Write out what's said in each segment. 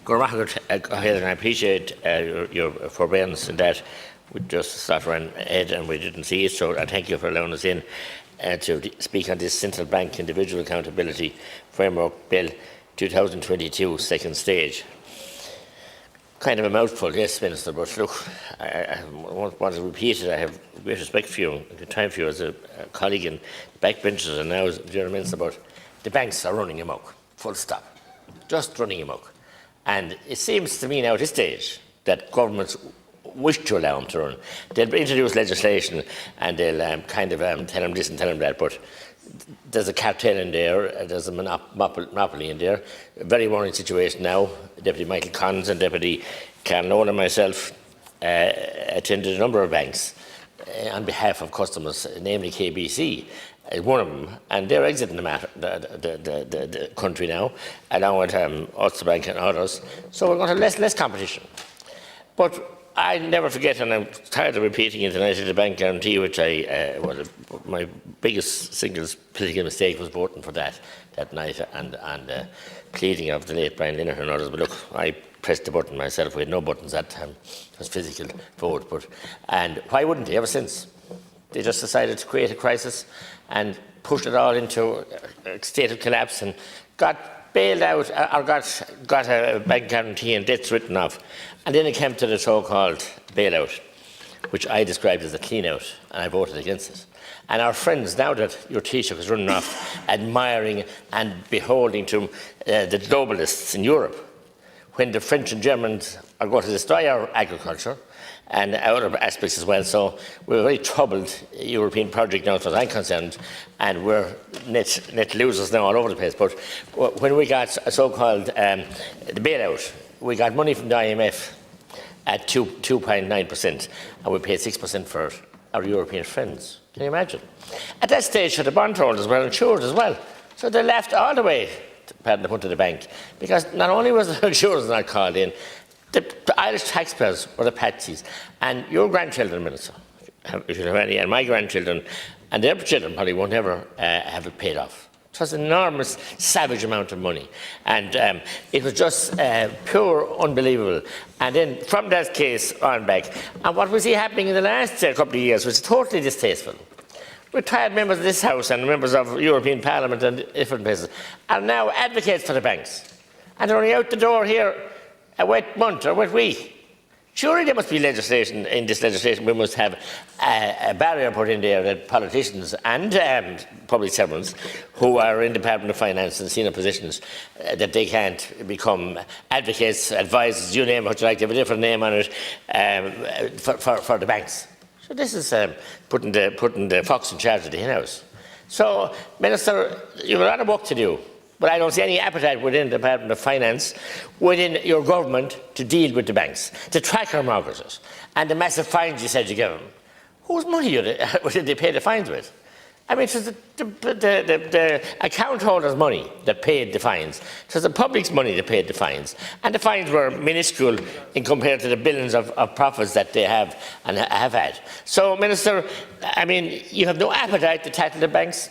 I appreciate your forbearance in that. We just sat around ahead and we didn't see it, so I thank you for allowing us in to speak on this Central Bank Individual Accountability Framework Bill 2022, second stage. Kind of a mouthful, yes, Minister, but look, I want to repeat it. I have great respect for you and good time for you as a colleague in backbenchers and now as General Minister, but the banks are running amok, full stop, just running amok. And it seems to me now at this stage that governments wish to allow them to run. They'll introduce legislation and they'll kind of tell them this and tell them that, but there's a cartel in there, there's a monopoly in there. A very worrying situation now. Deputy Michael Collins and Deputy Carl Nolan and myself attended a number of banks on behalf of customers, namely KBC, one of them, and they're exiting the country now, along with Ulster Bank and others. So we're going to have less competition. But I never forget, and I'm tired of repeating it tonight, the bank guarantee, which my biggest single political mistake was voting for that night and pleading of the late Brian Linehan and others. But look, I pressed the button myself. We had no buttons that time. It was physical vote. And why wouldn't they? Ever since they just decided to create a crisis and pushed it all into a state of collapse and got bailed out or got a bank guarantee and debts written off. And then it came to the so-called bailout, which I described as a clean-out, and I voted against it. And our friends, now that your Taoiseach is running off, admiring and beholding to the globalists in Europe, when the French and Germans are going to destroy our agriculture and other aspects as well. So we're a very troubled European project now as far as I'm concerned, and we're net losers now all over the place. But when we got a so-called the bailout, we got money from the IMF at 2.9%, and we paid 6% for our European friends. Can you imagine? At that stage, the bondholders were insured as well. So they left all the way, pardon the pun, to the bank, because not only was the insurers not called in, the Irish taxpayers were the patsies. And your grandchildren, Minister, if you have any, and my grandchildren, and their children probably won't ever have it paid off. It was an enormous, savage amount of money. And it was just pure unbelievable. And then from that case on back, and what we see happening in the last couple of years was totally distasteful. Retired members of this House and members of European Parliament and different places are now advocates for the banks. And they're only out the door here a wet month or a wet week. Surely there must be legislation, in this legislation we must have a barrier put in there that politicians and public servants who are in the Department of Finance and senior positions, that they can't become advocates, advisors, you name what you like, they have a different name on it, for the banks. So this is putting the fox in charge of the henhouse. So, Minister, you have a lot of work to do. But I don't see any appetite within the Department of Finance, within your government, to deal with the banks, to track our mortgages, and the massive fines you said you give them. Whose money did they pay the fines with? I mean, it was the account holders' money that paid the fines. It was the public's money that paid the fines. And the fines were minuscule in compared to the billions of profits that they have and have had. So, Minister, I mean, you have no appetite to tackle the banks.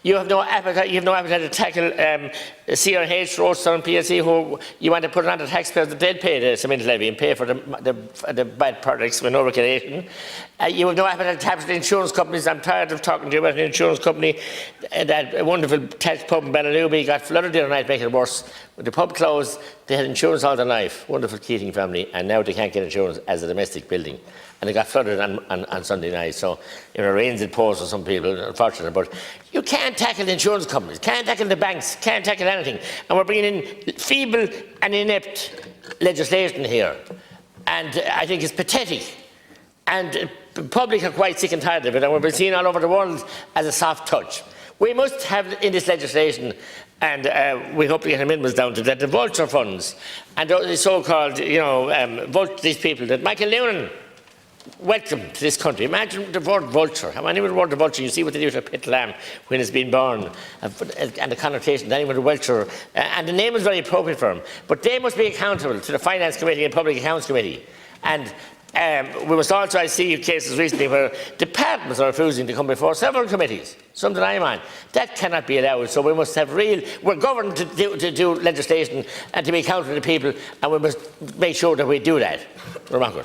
You have no appetite to tackle CRH, Roadstone and PLC, who you want to put it on the taxpayers that they'd pay the cement levy and pay for the bad products with no regulation. You have no appetite to tackle the insurance companies. I'm tired of talking to you about an insurance company. That wonderful tax pub in Bellaluby got flooded the other night, making it worse. When the pub closed, they had insurance all their life. Wonderful Keating family, and now they can't get insurance as a domestic building. And they got flooded on Sunday night. So, you know, rains it pours for some people, unfortunately. But you can't tackle the insurance companies, can't tackle the banks, can't tackle anything. And we're bringing in feeble and inept legislation here. And I think it's pathetic. And the public are quite sick and tired of it. And we've been seen all over the world as a soft touch. We must have in this legislation, and we hope to get amendments down to that, the vulture funds and the so-called, these people that Michael Noonan welcome to this country. Imagine the word vulture. How many would the word vulture? You see what they do to a pet lamb when it's been born, and the connotation, then with a vulture. And the name is very appropriate for them. But they must be accountable to the Finance Committee and Public Accounts Committee. And We must also, I see cases recently where departments are refusing to come before several committees, something I'm on. That cannot be allowed. So we must have we're governed to do legislation and to be accountable to people, and we must make sure that we do that. Remarkable.